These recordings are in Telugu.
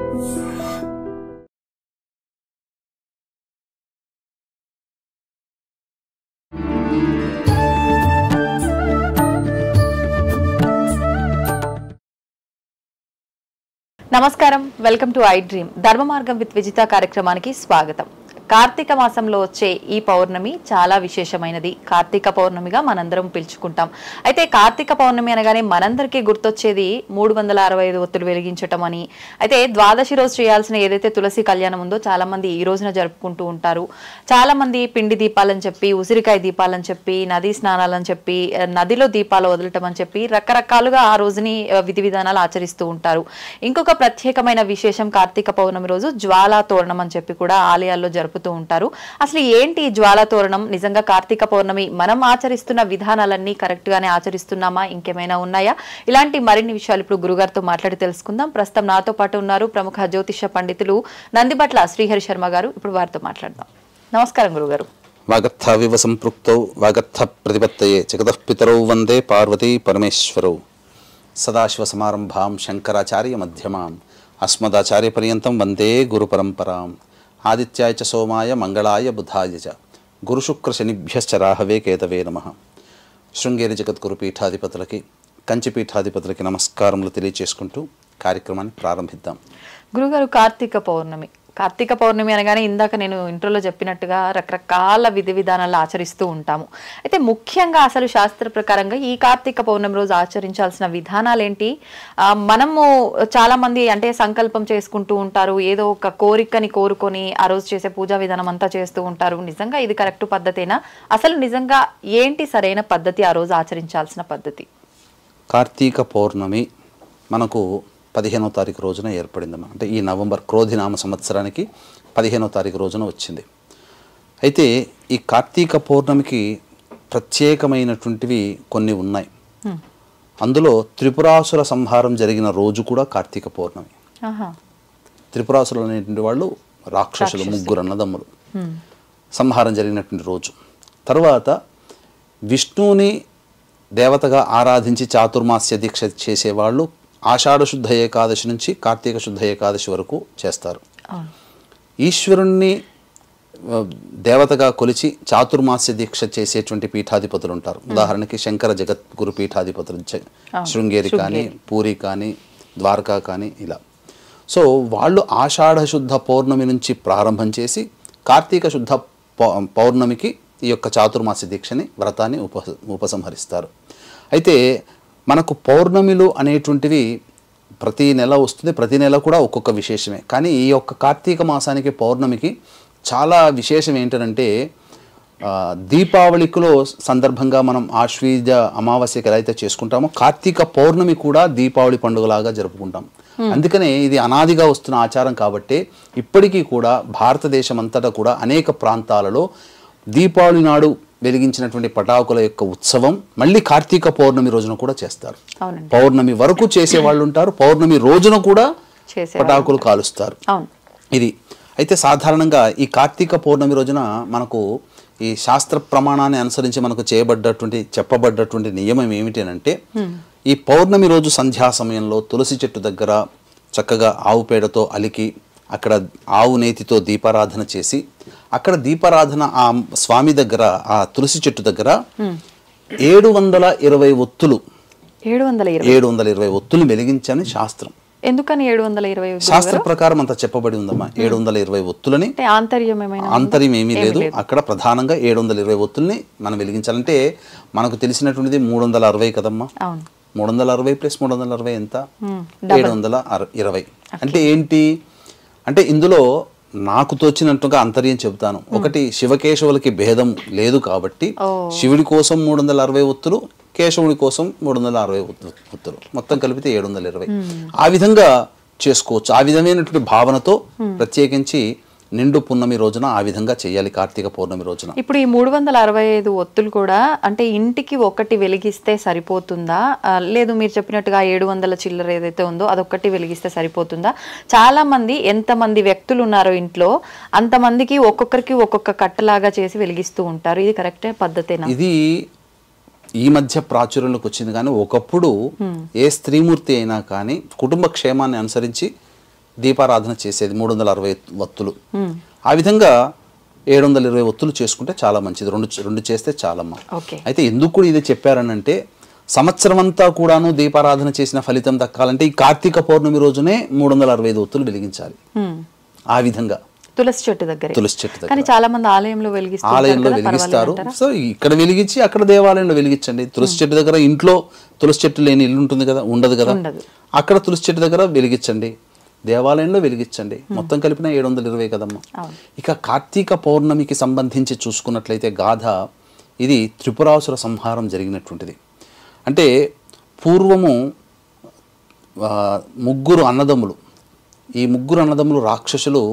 నమస్కారం, వెల్కమ్ టు ఐ డ్రీమ్. ధర్మ మార్గం విత్ విజిత కార్యక్రమానికి స్వాగతం. కార్తీక మాసంలో వచ్చే ఈ పౌర్ణమి చాలా విశేషమైనది. కార్తీక పౌర్ణమిగా మనందరం పిలుచుకుంటాం. అయితే కార్తీక పౌర్ణమి అనగానే మనందరికీ గుర్తొచ్చేది 365 ఒత్తులు వెలిగించటం అని. అయితే ద్వాదశి రోజు చేయాల్సిన ఏదైతే తులసి కళ్యాణం ఉందో చాలా మంది ఈ రోజున జరుపుకుంటూ ఉంటారు. చాలా మంది పిండి దీపాలని చెప్పి, ఉసిరికాయ దీపాలని చెప్పి, నదీ స్నానాలని చెప్పి, నదిలో దీపాలు వదలటం అని చెప్పి రకరకాలుగా ఆ రోజుని విధి విధానాలు ఆచరిస్తూ ఉంటారు. ఇంకొక ప్రత్యేకమైన విశేషం కార్తీక పౌర్ణమి రోజు జ్వాలా తోరణం అని చెప్పి కూడా ఆలయాల్లో జరుపుతూ ఉంటారు. అసలు ఏంటి జ్వాలా తోరణం? నిజంగా కార్తీక పౌర్ణమి మనం ఆచరిస్తున్న విధానాలన్నీ కరెక్ట్ గానే ఆచరిస్తున్నామా, ఇంకేమైనా ఉన్నాయా? ఇలాంటి మరిన్ని విషయాలు ఇప్పుడు గురుగారితో మాట్లాడి తెలుసుకుందాం. ప్రస్తుతం నాతో పాటు ఉన్నారు ప్రముఖ జ్యోతిష పండితులు నందిబట్ల శ్రీహరి శర్మ గారు. ఇప్పుడు వారితో మాట్లాడదాం. నమస్కారం గురుగారు. వాగర్థావివ సంపృక్తౌ వాగర్థ ప్రతిపత్తయే జగతః పితరౌ వందే పార్వతీ పరమేశ్వరౌ. సదాశివ సమారంభాం శంకరాచార్య మధ్యమాం అస్మదాచార్య పర్యంతం వందే గురు పరంపరాం. ఆదిత్యాయ చ సోమాయ మంగళాయ బుధాయ చ గురుశుక్ర శనిభ్యశ్చ రాహవే కేతవే నమః. శృంగేరి జగద్గురు పీఠాధిపతులకి, కంచి పీఠాధిపతులకి నమస్కారములు తెలియచేసుకుంటూ కార్యక్రమాన్ని ప్రారంభిద్దాం. గురుగారు, కార్తీక పౌర్ణమి అనగానే ఇందాక నేను ఇంట్రోలో చెప్పినట్టుగా రకరకాల విధి విధానాలు ఆచరిస్తూ ఉంటాము. అయితే ముఖ్యంగా అసలు శాస్త్ర ప్రకారంగా ఈ కార్తీక పౌర్ణమి రోజు ఆచరించాల్సిన విధానాలు ఏంటి? మనము చాలా మంది అంటే సంకల్పం చేసుకుంటూ ఉంటారు, ఏదో ఒక కోరికని కోరుకొని ఆ రోజు చేసే పూజా విధానం అంతా చేస్తూ ఉంటారు. నిజంగా ఇది కరెక్ట్ పద్ధతేనా? అసలు నిజంగా ఏంటి సరైన పద్ధతి, ఆ రోజు ఆచరించాల్సిన పద్ధతి? కార్తీక పౌర్ణమి మనకు 15వ తారీఖు రోజున ఏర్పడిందమ్మా. అంటే ఈ నవంబర్ క్రోధినామ సంవత్సరానికి 15వ తారీఖు రోజున వచ్చింది. అయితే ఈ కార్తీక పౌర్ణమికి ప్రత్యేకమైనటువంటివి కొన్ని ఉన్నాయి. అందులో త్రిపురాసుర సంహారం జరిగిన రోజు కూడా కార్తీక పౌర్ణమి. త్రిపురాసురులు అనేటువంటి వాళ్ళు రాక్షసులు, 3 అన్నదమ్ములు, సంహారం జరిగినటువంటి రోజు. తర్వాత విష్ణువుని దేవతగా ఆరాధించి చాతుర్మాస్య దీక్ష చేసేవాళ్ళు ఆషాఢ శుద్ధ ఏకాదశి నుంచి కార్తీక శుద్ధ ఏకాదశి వరకు చేస్తారు. ఈశ్వరుణ్ణి దేవతగా కొలిచి చాతుర్మాస్య దీక్ష చేసేటువంటి పీఠాధిపతులు ఉంటారు. ఉదాహరణకి శంకర జగద్గురు పీఠాధిపతులు శృంగేరి కానీ, పూరి కానీ, ద్వారకా కానీ ఇలా. సో వాళ్ళు ఆషాఢ శుద్ధ పౌర్ణమి నుంచి ప్రారంభం చేసి కార్తీక శుద్ధ పౌర్ణమికి ఈ యొక్క చాతుర్మాస్య దీక్షని, వ్రతాన్ని ఉపసంహరిస్తారు. అయితే మనకు పౌర్ణమిలు అనేటువంటివి ప్రతి నెల వస్తుంది. ప్రతి నెల కూడా ఒక్కొక్క విశేషమే. కానీ ఈ యొక్క కార్తీక మాసానికి పౌర్ణమికి చాలా విశేషం ఏంటంటే, దీపావళిలో సందర్భంగా మనం ఆశ్వీజ అమావాస్యకి ఎలా అయితే చేసుకుంటామో కార్తీక పౌర్ణమి కూడా దీపావళి పండుగలాగా జరుపుకుంటాం. అందుకనే ఇది అనాదిగా వస్తున్న ఆచారం కాబట్టి ఇప్పటికీ కూడా భారతదేశం అంతటా కూడా అనేక ప్రాంతాలలో దీపావళి నాడు వెలిగించినటువంటి పటాకుల యొక్క ఉత్సవం మళ్ళీ కార్తీక పౌర్ణమి రోజున కూడా చేస్తారు. పౌర్ణమి వరకు చేసే వాళ్ళు ఉంటారు, పౌర్ణమి రోజున కూడా పటాకులు కాలుస్తారు. ఇది అయితే సాధారణంగా ఈ కార్తీక పౌర్ణమి రోజున మనకు ఈ శాస్త్ర ప్రమాణాన్ని అనుసరించి మనకు చెప్పబడ్డటువంటి నియమం ఏమిటి అంటే, ఈ పౌర్ణమి రోజు సంధ్యా సమయంలో తులసి చెట్టు దగ్గర చక్కగా ఆవు పేడతో అలికి అక్కడ ఆవు నేతితో దీపారాధన చేసి, అక్కడ దీపారాధన ఆ స్వామి దగ్గర, ఆ తులసి చెట్టు దగ్గర 720 ఒత్తులు 720 ఒత్తులు వెలిగించని శాస్త్రం. ఎందుకని 720? శాస్త్ర ప్రకారం అంత చెప్పబడి ఉందమ్మా. 720 ఒత్తులని, ఆంతర్యం ఏమీ లేదు. అక్కడ ప్రధానంగా 720 ఒత్తుల్ని మనం వెలిగించాలంటే మనకు తెలిసినటువంటిది 360 కదమ్మా. 360 + 360 ఎంత? 720. అంటే ఏంటి అంటే ఇందులో నాకు తోచినట్టుగా అంతర్యం చెబుతాను. ఒకటి, శివకేశవులకి భేదం లేదు కాబట్టి శివుడి కోసం 360 ఒత్తులు, కేశవుడి కోసం 360 ఒత్తులు, మొత్తం కలిపితే 720. ఆ విధంగా చేసుకోవచ్చు. ఆ విధమైనటువంటి భావనతో ప్రత్యేకించి నిండు పున్నమి రోజున ఆ విధంగా చేయాలి. కార్తీక పౌర్ణమి రోజున ఇప్పుడు ఈ 365 ఒత్తులు కూడా అంటే ఇంటికి ఒకటి వెలిగిస్తే సరిపోతుందా, లేదు మీరు చెప్పినట్టుగా 700 చిల్లర ఏదైతే ఉందో అదొక్కటి వెలిగిస్తే సరిపోతుందా? చాలా మంది ఎంతమంది వ్యక్తులు ఉన్నారో ఇంట్లో అంతమందికి ఒక్కొక్కరికి ఒక్కొక్క కట్టలాగా చేసి వెలిగిస్తూ ఉంటారు. ఇది కరెక్టే పద్ధతేనా? ఇది ఈ మధ్య ప్రాచుర్యంలోకి వచ్చింది. కానీ ఒకప్పుడు ఏ స్త్రీమూర్తి అయినా కానీ కుటుంబ క్షేమాన్ని అనుసరించి దీపారాధన చేసేది 360 వత్తులు. ఆ విధంగా 720 ఒత్తులు చేసుకుంటే చాలా మంచిది. రెండు చేస్తే చాలమ్మా. అయితే ఎందుకు కూడా ఇది చెప్పారనంటే సంవత్సరం అంతా కూడాను దీపారాధన చేసిన ఫలితం దక్కాలంటే ఈ కార్తీక పౌర్ణమి రోజునే 365 ఒత్తులు వెలిగించాలి. ఆ విధంగా తులసి చెట్టు దగ్గర కానీ చాలా మంది ఆలయంలో వెలిగిస్తారు. సో ఇక్కడ వెలిగించి అక్కడ దేవాలయంలో వెలిగించండి. తులసి చెట్టు దగ్గర ఇంట్లో తులసి చెట్టు లేని ఇల్లు ఉంటుంది కదా, ఉండదు కదా, అక్కడ తులసి చెట్టు దగ్గర వెలిగించండి, దేవాలయంలో వెలిగించండి. మొత్తం కలిపిన 720 కదమ్మా. ఇక కార్తీక పౌర్ణమికి సంబంధించి చూసుకున్నట్లయితే గాథ ఇది త్రిపురాసుర సంహారం జరిగినటువంటిది. అంటే పూర్వము ముగ్గురు అన్నదమ్ములు, ఈ ముగ్గురు అన్నదమ్ములు రాక్షసులు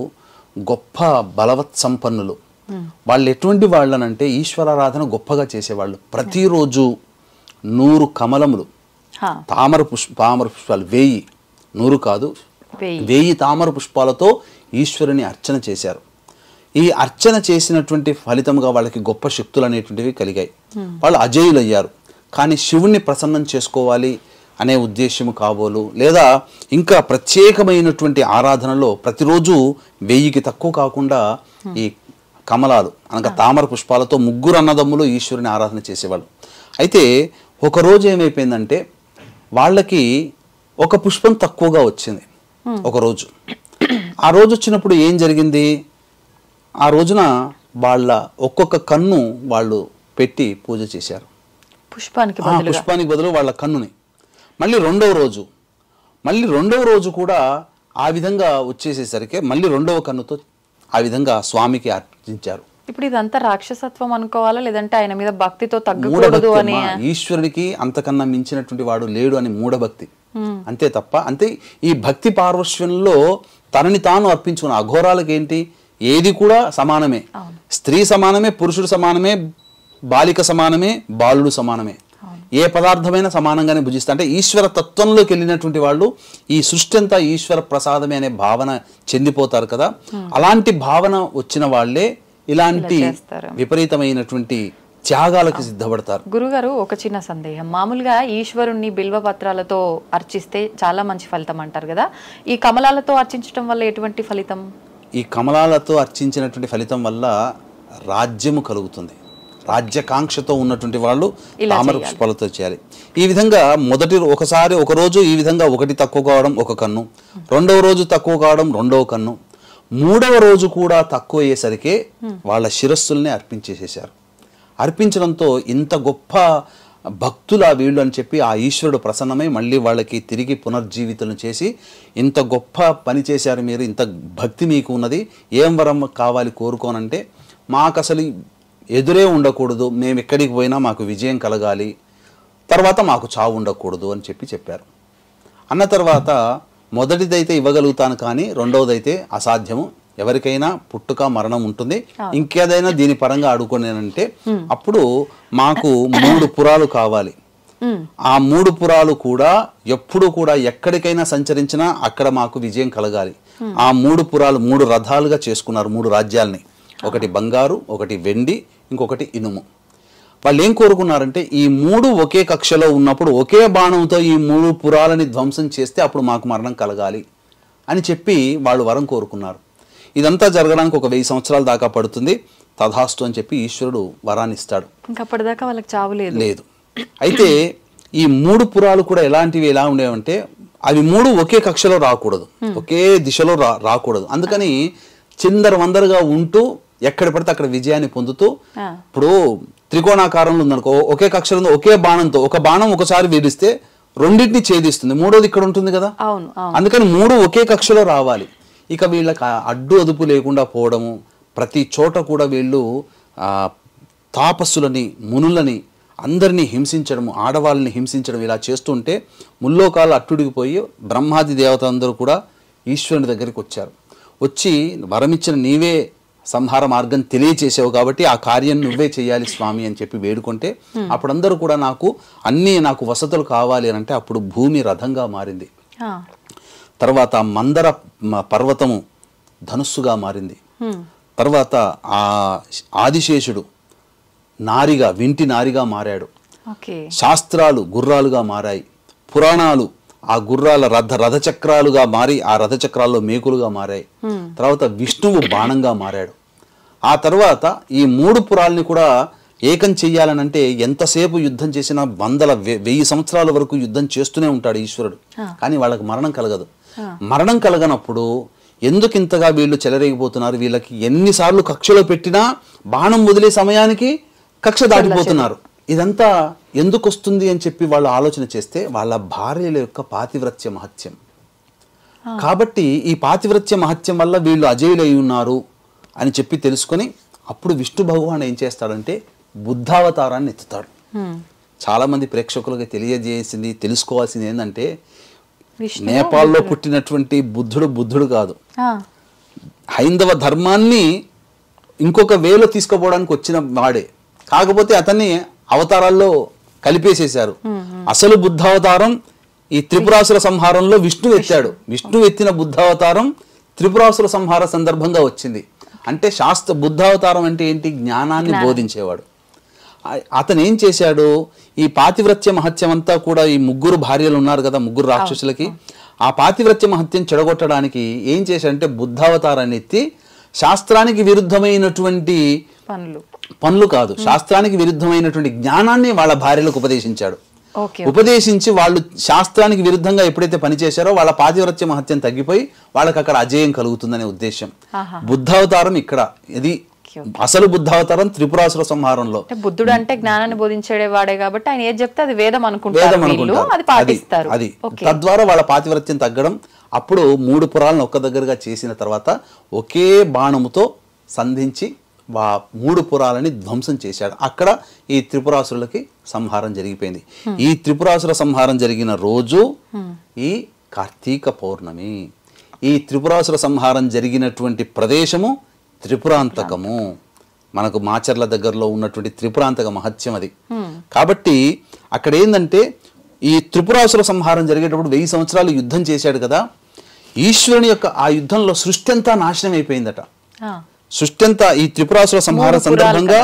గొప్ప బలవత్ సంపన్నులు. వాళ్ళు ఎటువంటి వాళ్ళనంటే ఈశ్వరారాధన గొప్పగా చేసేవాళ్ళు. ప్రతిరోజు 100 కమలములు, తామర పుష్పాలు 1000, 100 కాదు 1000 తామర పుష్పాలతో ఈశ్వరుని అర్చన చేశారు. ఈ అర్చన చేసినటువంటి ఫలితంగా వాళ్ళకి గొప్ప శక్తులు అనేటువంటివి కలిగాయి. వాళ్ళు అజేయులయ్యారు. కానీ శివుణ్ణి ప్రసన్నం చేసుకోవాలి అనే ఉద్దేశము కాబోలు, లేదా ఇంకా ప్రత్యేకమైనటువంటి ఆరాధనలో ప్రతిరోజు 1000కి తక్కువ కాకుండా ఈ కమలాలు అనగా తామర పుష్పాలతో ముగ్గురు అన్నదమ్ములు ఈశ్వరుని ఆరాధన చేసేవాళ్ళు. అయితే ఒకరోజు ఏమైపోయిందంటే వాళ్ళకి ఒక పుష్పం తక్కువగా వచ్చింది. ఒకరోజు ఆ రోజు వచ్చినప్పుడు ఏం జరిగింది, ఆ రోజున వాళ్ళ ఒక్కొక్క కన్ను వాళ్ళు పెట్టి పూజ చేశారు. పుష్పానికి బదులు వాళ్ళ కన్నుని. మళ్ళీ రెండవ రోజు కూడా ఆ విధంగా వచ్చేసేసరికి మళ్ళీ రెండవ కన్నుతో ఆ విధంగా స్వామికి అర్పించారు. ఇప్పుడు ఇదంతా రాక్షసత్వం అనుకోవాలా, లేదంటే ఆయన మీద భక్తితో తగ్గకూడదు అని? ఈశ్వరుడికి అంతకన్నా మించినటువంటి వాడు లేడు అని మూఢభక్తి, అంతే తప్ప. అంతే ఈ భక్తి పార్వశ్యంలో తనని తాను అర్పించుకున్న అఘోరాలకి ఏంటి, ఏది కూడా సమానమే. స్త్రీ సమానమే, పురుషుడు సమానమే, బాలిక సమానమే, బాలుడు సమానమే. ఏ పదార్థమైనా సమానంగానే భుజిస్తా. అంటే ఈశ్వర తత్వంలోకి వెళ్ళినటువంటి వాళ్ళు ఈ సృష్టి అంతా ఈశ్వర ప్రసాదమే అనే భావన చెందిపోతారు కదా. అలాంటి భావన వచ్చిన వాళ్ళే ఇలాంటి విపరీతమైనటువంటి త్యాగాలకు సిద్ధపడతారు. గురుగారు, ఒక చిన్న సందేహం. మామూలుగా ఈశ్వరుణ్ణి బిల్వ పత్రాలతో అర్చిస్తే చాలా మంచి ఫలితం అంటారు కదా, ఈ కమలాలతో అర్చించడం వల్ల ఎటువంటి ఫలితం? ఈ కమలాలతో అర్చించినటువంటి ఫలితం వల్ల రాజ్యము కలుగుతుంది. రాజ్యకాంక్షతో ఉన్నటువంటి వాళ్ళు తామర పుష్పాలతో చేయాలి. ఈ విధంగా ఒక రోజు ఈ విధంగా ఒకటి తక్కువ కావడం ఒక కన్ను, రెండవ రోజు తక్కువ కావడం రెండవ కన్ను, మూడవ రోజు కూడా తక్కువ అయ్యేసరికి వాళ్ళ శిరస్సుల్ని అర్పించేసేసారు. అర్పించడంతో ఇంత గొప్ప భక్తుల వీళ్ళు అని చెప్పి ఆ ఈశ్వరుడు ప్రసన్నమై మళ్ళీ వాళ్ళకి తిరిగి పునర్జీవితం చేసి, ఇంత గొప్ప పని చేశారు మీరు, ఇంత భక్తి మీకు ఉన్నది, ఏం వరం కావాలి కోరుకోనంటే, మాకు అసలు ఎదురే ఉండకూడదు, మేము ఎక్కడికి పోయినా మాకు విజయం కలగాలి, తర్వాత మాకు చావు ఉండకూడదు అని చెప్పారు. అన్న తర్వాత మొదటిదైతే ఇవ్వగలుగుతాను కానీ రెండవదైతే అసాధ్యము, ఎవరికైనా పుట్టుక మరణం ఉంటుంది, ఇంకేదైనా దీని పరంగా అడుగునేనంటే అప్పుడు మాకు 3 పురాలు కావాలి. ఆ 3 పురాలు కూడా ఎప్పుడు కూడా ఎక్కడికైనా సంచరించినా అక్కడ మాకు విజయం కలగాలి. ఆ 3 పురాలు 3 రథాలుగా చేసుకున్నారు, 3 రాజ్యాల్ని. ఒకటి బంగారు, ఒకటి వెండి, ఇంకొకటి ఇనుము. వాళ్ళు ఏం కోరుకున్నారంటే ఈ 3 ఒకే కక్షలో ఉన్నప్పుడు ఒకే బాణంతో ఈ 3 పురాలని ధ్వంసం చేస్తే అప్పుడు మాకు మరణం కలగాలి అని చెప్పి వాళ్ళు వరం కోరుకున్నారు. ఇదంతా జరగడానికి ఒక 1000 సంవత్సరాల దాకా పడుతుంది. తథాస్తు అని చెప్పి ఈశ్వరుడు వరాన్ని ఇస్తాడు. అప్పటిదాకా వాళ్ళకి చావు లేదు. అయితే ఈ 3 పురాలు కూడా ఎలా ఉండేవంటే అవి 3 ఒకే కక్షలో రాకూడదు, ఒకే దిశలో రాకూడదు. అందుకని చిందరవందరగా ఉంటూ ఎక్కడ పడితే అక్కడ విజయాన్ని పొందుతూ, ఇప్పుడు త్రికోణాకారంలో ఉందనుకో, ఒకే కక్షలో ఒకే బాణంతో ఒక బాణం ఒకసారి వేడిస్తే రెండింటిని ఛేదిస్తుంది, మూడోది ఇక్కడ ఉంటుంది కదా. అందుకని 3 ఒకే కక్షలో రావాలి. ఇక వీళ్ళకి అడ్డు అదుపు లేకుండా పోవడము, ప్రతి చోట కూడా వీళ్ళు తాపస్సులని, మునులని అందరినీ హింసించడము, ఆడవాళ్ళని హింసించడం, ఇలా చేస్తుంటే ముల్లోకాలు అట్టుడిగిపోయి బ్రహ్మాది దేవతలందరూ కూడా ఈశ్వరుని దగ్గరికి వచ్చారు. వచ్చి వరమిచ్చిన నీవే సంహార మార్గం తెలియచేసావు కాబట్టి ఆ కార్యం నువ్వే చేయాలి స్వామి అని చెప్పి వేడుకుంటే అప్పుడందరూ కూడా నాకు వసతులు కావాలి అని అంటే అప్పుడు భూమి రథంగా మారింది. తర్వాత మందర పర్వతము ధనుస్సుగా మారింది. తర్వాత ఆ ఆదిశేషుడు వింటి నారిగా మారాడు. శాస్త్రాలు గుర్రాలుగా మారాయి. పురాణాలు ఆ గుర్రాల రథచక్రాలుగా మారి ఆ రథచక్రాల్లో మేకులుగా మారాయి. తర్వాత విష్ణువు బాణంగా మారాడు. ఆ తర్వాత ఈ 3 పురాల్ని కూడా ఏకం చెయ్యాలనంటే ఎంతసేపు యుద్ధం చేసినా 1000 సంవత్సరాల వరకు యుద్ధం చేస్తూనే ఉంటాడు ఈశ్వరుడు. కానీ వాళ్ళకి మరణం కలగదు. మరణం కలగనప్పుడు ఎందుకు ఇంతగా వీళ్ళు చెలరేగిపోతున్నారు, వీళ్ళకి ఎన్నిసార్లు కక్షలో పెట్టినా బాణం వదిలే సమయానికి కక్ష దాటిపోతున్నారు, ఇదంతా ఎందుకు వస్తుంది అని చెప్పి వాళ్ళు ఆలోచన చేస్తే వాళ్ళ భార్యల యొక్క పాతివ్రత్య మహత్యం. కాబట్టి ఈ పాతివ్రత్య మహత్యం వల్ల వీళ్ళు అజేయులై ఉన్నారు అని చెప్పి తెలుసుకొని అప్పుడు విష్ణు భగవాన్ ఏం చేస్తాడంటే బుద్ధావతారాన్ని ఎత్తుతాడు. చాలా మంది ప్రేక్షకులకి తెలియజేసింది తెలుసుకోవాల్సింది ఏంటంటే నేపాల్లో పుట్టినటువంటి బుద్ధుడు కాదు, హైందవ ధర్మాన్ని ఇంకొక వేలో తీసుకుపోవడానికి వచ్చిన వాడే. కాకపోతే అతన్ని అవతారాల్లో కలిపేసేశారు. అసలు బుద్ధావతారం ఈ త్రిపురాసుర సంహారంలో విష్ణు ఎత్తాడు. విష్ణు ఎత్తిన బుద్ధావతారం త్రిపురాసుర సంహార సందర్భంగా వచ్చింది. అంటే బుద్ధావతారం అంటే ఏంటి? జ్ఞానాన్ని బోధించేవాడు. అతను ఏం చేశాడు, ఈ పాతివ్రత్య మహత్యం అంతా కూడా ఈ 3 భార్యలు ఉన్నారు కదా, 3 రాక్షసులకి, ఆ పాతివ్రత్య మహత్యం చెడగొట్టడానికి ఏం చేశాడంటే బుద్ధావతారాన్ని ఎత్తి శాస్త్రానికి విరుద్ధమైనటువంటి పనులు కాదు, శాస్త్రానికి విరుద్ధమైనటువంటి జ్ఞానాన్ని వాళ్ళ భార్యలకు ఉపదేశించాడు. ఉపదేశించి వాళ్ళు శాస్త్రానికి విరుద్ధంగా ఎప్పుడైతే పనిచేశారో వాళ్ళ పాతివ్రత్య మహత్యం తగ్గిపోయి వాళ్ళకి అక్కడ అజేయం కలుగుతుందనే ఉద్దేశం. బుద్ధావతారం ఇక్కడ ఇది అసలు బుద్ధావతారం త్రిపురాసుర సంహారంలో. బుద్ధుడు అంటే జ్ఞానాన్ని బోధించేవాడే కాబట్టి ఆయన ఏది చెప్తే అది వేదం అనుకుంటారు. అది తద్వారా వాళ్ళ పాతివ్రత్యం తగ్గడం. అప్పుడు 3 పురాలను ఒక్క దగ్గరగా చేసిన తర్వాత ఒకే బాణముతో సంధించి 3 పురాలని ధ్వంసం చేశాడు. అక్కడ ఈ త్రిపురాసురులకి సంహారం జరిగిపోయింది. ఈ త్రిపురాసుర సంహారం జరిగిన రోజు ఈ కార్తీక పౌర్ణమి. ఈ త్రిపురాసుర సంహారం జరిగినటువంటి ప్రదేశము త్రిపురాంతకము. మనకు మాచర్ల దగ్గరలో ఉన్నటువంటి త్రిపురాంతక మహత్యం అది. కాబట్టి అక్కడ ఏంటంటే ఈ త్రిపురాసుర సంహారం జరిగేటప్పుడు 1000 సంవత్సరాలు యుద్ధం చేశాడు కదా, ఈశ్వరుని యొక్క ఆ యుద్ధంలో సృష్టి అంతా నాశనం అయిపోయిందట. సృష్టి అంతా ఈ త్రిపురాసుర సంహార సందర్భంగా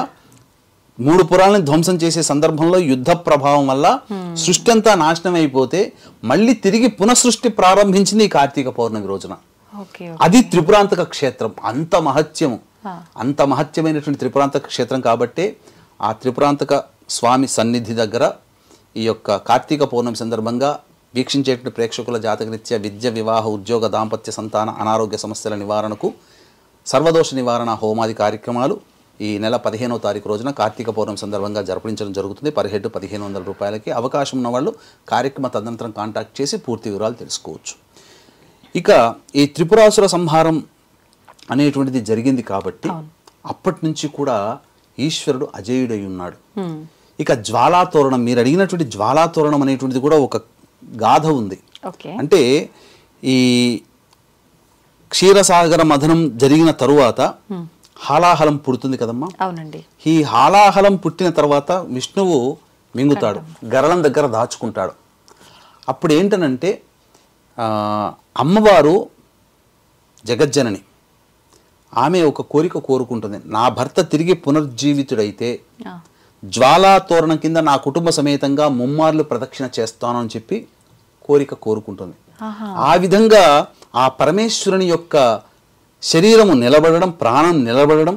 3 పురాలను ధ్వంసం చేసే సందర్భంలో యుద్ధ ప్రభావం వల్ల సృష్టి అంతా నాశనం అయిపోతే మళ్ళీ తిరిగి పునఃసృష్టి ప్రారంభించింది ఈ కార్తీక పౌర్ణమి రోజున. అది త్రిపురాంతక క్షేత్రం. అంత మహత్యమైనటువంటి త్రిపురాంతక క్షేత్రం కాబట్టి ఆ త్రిపురాంతక స్వామి సన్నిధి దగ్గర ఈ యొక్క కార్తీక పౌర్ణమి సందర్భంగా వీక్షించేటువంటి ప్రేక్షకుల జాతకరీత్యా విద్య, వివాహ, ఉద్యోగ, దాంపత్య, సంతాన, అనారోగ్య సమస్యల నివారణకు సర్వదోష నివారణ హోమాది కార్యక్రమాలు ఈ నెల 15వ తారీఖు రోజున కార్తీక పౌర్ణమి సందర్భంగా జరిపించడం జరుగుతుంది. పర్ హెడ్ 1500 రూపాయలకి. అవకాశం ఉన్న వాళ్ళు కార్యక్రమ తదనంతరం కాంటాక్ట్ చేసి పూర్తి వివరాలు తెలుసుకోవచ్చు. ఇక ఈ త్రిపురాసుర సంహారం అనేటువంటిది జరిగింది కాబట్టి అప్పటి నుంచి కూడా ఈశ్వరుడు అజేయుడై ఉన్నాడు. ఇక జ్వాలాతోరణం, మీరు అడిగినటువంటి జ్వాలాతోరణం అనేటువంటిది కూడా ఒక గాథ ఉంది. అంటే ఈ క్షీరసాగర మథనం జరిగిన తరువాత హాలాహలం పుడుతుంది కదమ్మా. అవునండి. ఈ హాలాహలం పుట్టిన తర్వాత విష్ణువు మింగుతాడు, గరళం దగ్గర దాచుకుంటాడు. అప్పుడు ఏంటనంటే అమ్మవారు జగజ్జనని, ఆమె ఒక కోరిక కోరుకుంటుంది. నా భర్త తిరిగి పునర్జీవితుడైతే జ్వాలాతోరణం కింద నా కుటుంబ సమేతంగా 3 మార్లు ప్రదక్షిణ చేస్తాను అని చెప్పి కోరిక కోరుకుంటుంది. ఆ విధంగా ఆ పరమేశ్వరుని యొక్క శరీరము నిలబడడం, ప్రాణం నిలబడడం,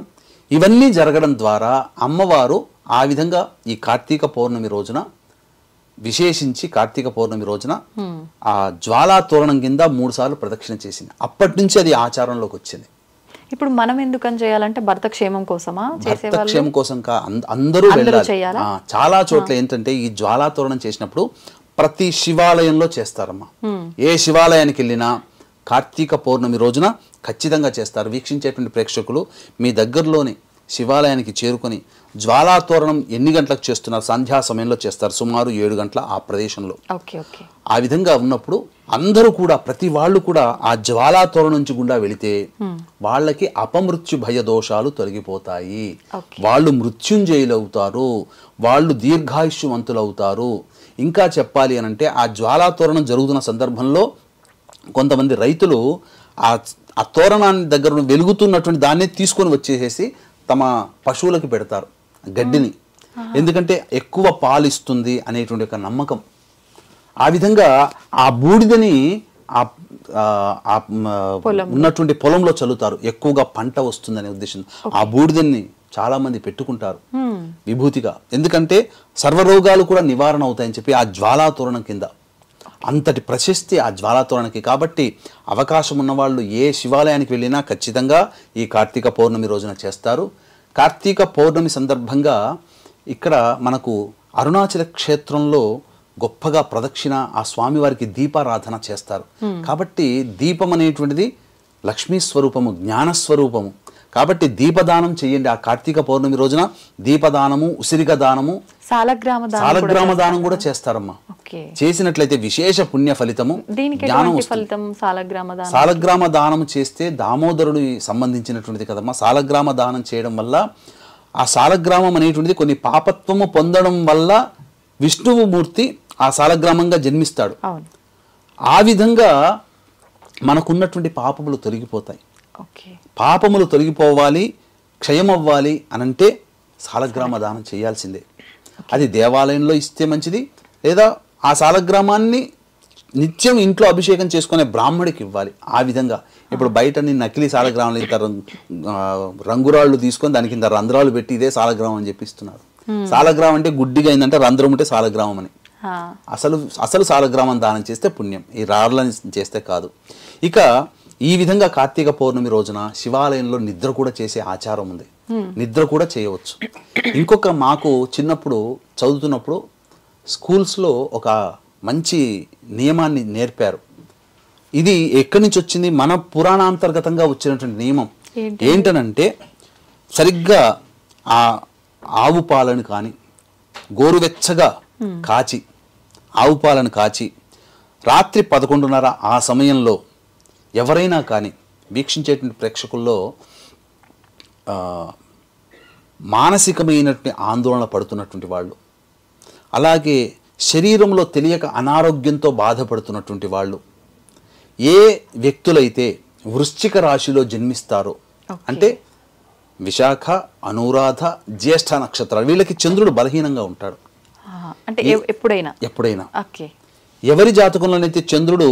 ఇవన్నీ జరగడం ద్వారా అమ్మవారు ఆ విధంగా ఈ కార్తీక పౌర్ణమి రోజున విశేషించి కార్తీక పౌర్ణమి రోజున ఆ జ్వాలాతోరణం కింద 3 సార్లు ప్రదక్షిణ చేసింది. అప్పటి నుంచి అది ఆచారంలోకి వచ్చింది. ఇప్పుడు మనం ఎందుకని చేయాలంటే భర్త క్షేమం కోసమా? భర్త క్షేమం కోసం అందరూ వెళ్ళాలి. చాలా చోట్ల ఏంటంటే ఈ జ్వాలాతోరణం చేసినప్పుడు ప్రతి శివాలయంలో చేస్తారమ్మా. ఏ శివాలయానికి వెళ్ళినా కార్తీక పౌర్ణమి రోజున ఖచ్చితంగా చేస్తారు. వీక్షించేటువంటి ప్రేక్షకులు మీ దగ్గరలోని శివాలయానికి చేరుకొని జ్వాలాతోరణం ఎన్ని గంటలకు చేస్తున్నారు? సంధ్యా సమయంలో చేస్తారు, సుమారు 7 గంటల ఆ ప్రదేశంలో. ఆ విధంగా ఉన్నప్పుడు అందరూ కూడా, ప్రతి వాళ్ళు కూడా ఆ జ్వాలాతోరణం నుంచి గుండా వెళితే వాళ్ళకి అపమృత్యు భయ దోషాలు తొలగిపోతాయి. వాళ్ళు మృత్యుంజయులు అవుతారు, వాళ్ళు దీర్ఘాయుష్యవంతులు అవుతారు. ఇంకా చెప్పాలి అని అంటే ఆ జ్వాలాతోరణం జరుగుతున్న సందర్భంలో కొంతమంది రైతులు ఆ తోరణాన్ని దగ్గర వెలుగుతున్నటువంటి దాన్ని తీసుకొని వచ్చేసేసి తమ పశువులకు పెడతారు గడ్డిని. ఎందుకంటే ఎక్కువ పాలు ఇస్తుంది అనేటువంటి ఒక నమ్మకం. ఆ విధంగా ఆ బూడిదని ఆ ఆ ఉన్నటువంటి పొలంలో చల్లుతారు, ఎక్కువగా పంట వస్తుందనే ఉద్దేశం. ఆ బూడిదని చాలా మంది పెట్టుకుంటారు విభూతిగా, ఎందుకంటే సర్వరోగాలు కూడా నివారణ అవుతాయని చెప్పి ఆ జ్వాలాతోరణం కింద. అంతటి ప్రశస్తి ఆ జ్వాలాతోరణకి. కాబట్టి అవకాశం ఉన్నవాళ్ళు ఏ శివాలయానికి వెళ్ళినా ఖచ్చితంగా ఈ కార్తీక పౌర్ణమి రోజున చేస్తారు. కార్తీక పౌర్ణమి సందర్భంగా ఇక్కడ మనకు అరుణాచల క్షేత్రంలో గొప్పగా ప్రదక్షిణ, ఆ స్వామివారికి దీపారాధన చేస్తారు. కాబట్టి దీపం అనేటువంటిది లక్ష్మీ స్వరూపము, జ్ఞానస్వరూపము. కాబట్టి దీపదానం చేయండి. ఆ కార్తీక పౌర్ణమి రోజున దీపదానము, ఉసిరిక దానము, సాలగ్రామ దానం కూడా చేస్తారమ్మా. చేసినట్లయితే విశేష పుణ్య ఫలితము, జ్ఞానం వస్తుంది. సాలగ్రామ దానం చేస్తే దామోదరుడు సంబంధించినటువంటిది కదమ్మా. సాలగ్రామ దానం చేయడం వల్ల ఆ సాలగ్రామం అనేటువంటిది కొన్ని పాపత్వము పొందడం వల్ల విష్ణువు మూర్తి ఆ సాలగ్రామంగా జన్మిస్తాడు. ఆ విధంగా మనకున్నటువంటి పాపములు తొలగిపోతాయి. పాపములు తొలగిపోవాలి, క్షయమవ్వాలి అనంటే సాలగ్రామ దానం చేయాల్సిందే. అది దేవాలయంలో ఇస్తే మంచిది, లేదా ఆ సాలగ్రామాన్ని నిత్యం ఇంట్లో అభిషేకం చేసుకునే బ్రాహ్మడికి ఇవ్వాలి. ఆ విధంగా ఇప్పుడు బయట నకిలీ సాలగ్రామాలు ఇస్తారు, రంగురాళ్ళు తీసుకొని దాని కింద రంధ్రాలు పెట్టి ఇదే సాలగ్రామం అని చెప్పిస్తున్నారు. సాలగ్రామం అంటే గుడ్డిగా అయిందంటే రంధ్రం ఉంటే సాలగ్రామం అని. అసలు సాలగ్రామం దానం చేస్తే పుణ్యం, ఈ రాళ్ళని చేస్తే కాదు. ఇక ఈ విధంగా కార్తీక పౌర్ణమి రోజున శివాలయంలో నిద్ర కూడా చేసే ఆచారం ఉంది. నిద్ర కూడా చేయవచ్చు. ఇంకొక మాకు చిన్నప్పుడు చదువుతున్నప్పుడు స్కూల్స్లో ఒక మంచి నియమాన్ని నేర్పారు. ఇది ఎక్కడి నుంచి వచ్చింది? మన పురాణాంతర్గతంగా వచ్చినటువంటి నియమం ఏంటనంటే, సరిగ్గా ఆ ఆవు పాలను కానీ గోరువెచ్చగా కాచి, ఆవు పాలను కాచి రాత్రి 11:30 ఆ సమయంలో ఎవరైనా కానీ వీక్షించేటువంటి ప్రేక్షకుల్లో మానసికమైనటువంటి ఆందోళన పడుతున్నటువంటి వాళ్ళు, అలాగే శరీరంలో తెలియక అనారోగ్యంతో బాధపడుతున్నటువంటి వాళ్ళు, ఏ వ్యక్తులైతే వృశ్చిక రాశిలో జన్మిస్తారో, అంటే విశాఖ, అనురాధ, జ్యేష్ఠ నక్షత్రాలు, వీళ్ళకి చంద్రుడు బలహీనంగా ఉంటాడు. అంటే ఎప్పుడైనా ఎవరి జాతకంలోనైతే చంద్రుడు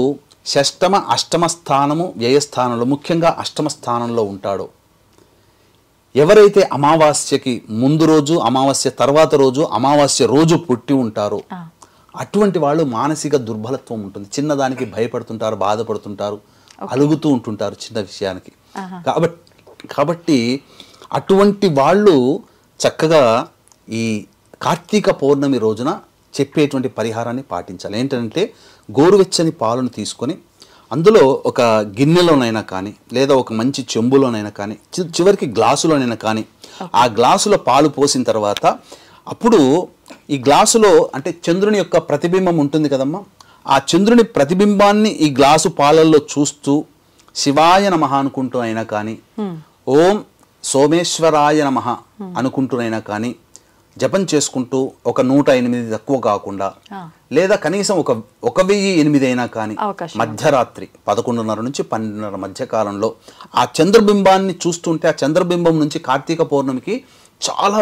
షష్టమ, అష్టమ స్థానము, వ్యయస్థానంలో, ముఖ్యంగా అష్టమ స్థానంలో ఉంటాడో, ఎవరైతే అమావాస్యకి ముందు రోజు, అమావాస్య తర్వాత రోజు, అమావాస్య రోజు పుట్టి ఉంటారో అటువంటి వాళ్ళు మానసిక దుర్బలత్వం ఉంటుంది. చిన్నదానికి భయపడుతుంటారు, బాధపడుతుంటారు, అలుగుతూ ఉంటుంటారు చిన్న విషయానికి. కాబట్టి అటువంటి వాళ్ళు చక్కగా ఈ కార్తీక పౌర్ణమి రోజున చెప్పేటువంటి పరిహారాన్ని పాటించాలి. ఏంటంటే గోరువెచ్చని పాలను తీసుకొని అందులో ఒక గిన్నెలోనైనా కానీ, లేదా ఒక మంచి చెంబులోనైనా కానీ, చివరికి గ్లాసులోనైనా కానీ, ఆ గ్లాసులో పాలు పోసిన తర్వాత అప్పుడు ఈ గ్లాసులో అంటే చంద్రుని యొక్క ప్రతిబింబం ఉంటుంది కదమ్మా, ఆ చంద్రుని ప్రతిబింబాన్ని ఈ గ్లాసు పాలల్లో చూస్తూ శివాయ నమః అనుకుంటూ అయినా కానీ, ఓం సోమేశ్వరాయ నమః అనుకుంటూనైనా కానీ జపం చేసుకుంటూ, ఒక 108 తక్కువ కాకుండా, లేదా కనీసం ఒక 1008 అయినా కానీ మధ్యరాత్రి 11:30 నుంచి 12:30 మధ్య కాలంలో ఆ చంద్రబింబాన్ని చూస్తుంటే, ఆ చంద్రబింబం నుంచి కార్తీక పౌర్ణమికి చాలా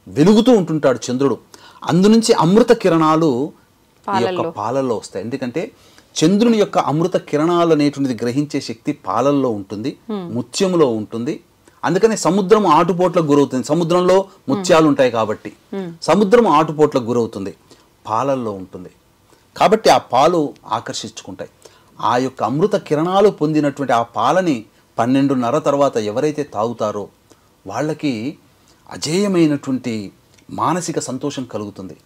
వెలుగుతూ ఉంటుంటాడు చంద్రుడు. అందు నుంచి అమృత కిరణాలు ఈ యొక్క పాలల్లో వస్తాయి. ఎందుకంటే చంద్రుని యొక్క అమృత కిరణాలు అనేటువంటిది గ్రహించే శక్తి పాలల్లో ఉంటుంది, ముత్యములో ఉంటుంది. అందుకని సముద్రం ఆటుపోట్లకు గురవుతుంది. సముద్రంలో ముత్యాలు ఉంటాయి కాబట్టి సముద్రం ఆటుపోట్లకు గురవుతుంది, పాలల్లో ఉంటుంది. కాబట్టి ఆ పాలు ఆకర్షించుకుంటాయి. ఆ యొక్క అమృత కిరణాలు పొందినటువంటి ఆ పాలని 12:30 తర్వాత ఎవరైతే తాగుతారో వాళ్ళకి అజేయమైనటువంటి మానసిక సంతోషం కలుగుతుంది.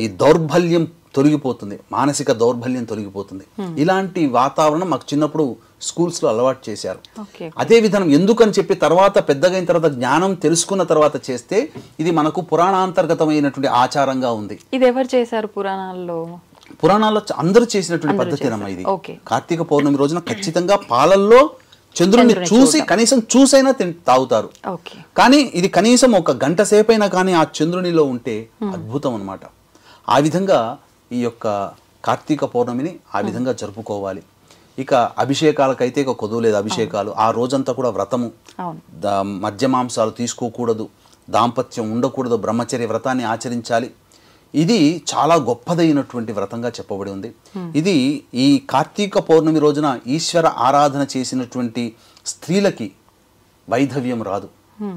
ఈ దౌర్బల్యం తొలగిపోతుంది, మానసిక దౌర్బల్యం తొలగిపోతుంది. ఇలాంటి వాతావరణం మాకు చిన్నప్పుడు స్కూల్స్లో అలవాటు చేశారు. అదే విధానం ఎందుకని చెప్పి తర్వాత పెద్దగా అయిన తర్వాత జ్ఞానం తెలుసుకున్న తర్వాత చేస్తే ఇది మనకు పురాణాంతర్గతమైనటువంటి ఆచారంగా ఉంది. ఇది ఎవరు చేశారు పురాణాల్లో? పురాణాల్లో అందరూ చేసినటువంటి పద్ధతేనమ్మా ఇది. కార్తీక పౌర్ణమి రోజున ఖచ్చితంగా పాలల్లో చంద్రుడిని చూసి, కనీసం చూసైనా తాగుతారు. కానీ ఇది కనీసం ఒక గంట సేపైనా కానీ ఆ చంద్రునిలో ఉంటే అద్భుతం అన్నమాట. ఆ విధంగా ఈ యొక్క కార్తీక పౌర్ణమిని ఆ విధంగా జరుపుకోవాలి. ఇక అభిషేకాలకైతే ఇక కొదువలేదు అభిషేకాలు. ఆ రోజంతా కూడా వ్రతము, మద్య మాంసాలు తీసుకోకూడదు, దాంపత్యం ఉండకూడదు, బ్రహ్మచర్య వ్రతాన్ని ఆచరించాలి. ఇది చాలా గొప్పదైనటువంటి వ్రతంగా చెప్పబడి ఉంది. ఇది ఈ కార్తీక పౌర్ణమి రోజున ఈశ్వర ఆరాధన చేసినటువంటి స్త్రీలకి వైధవ్యం రాదు.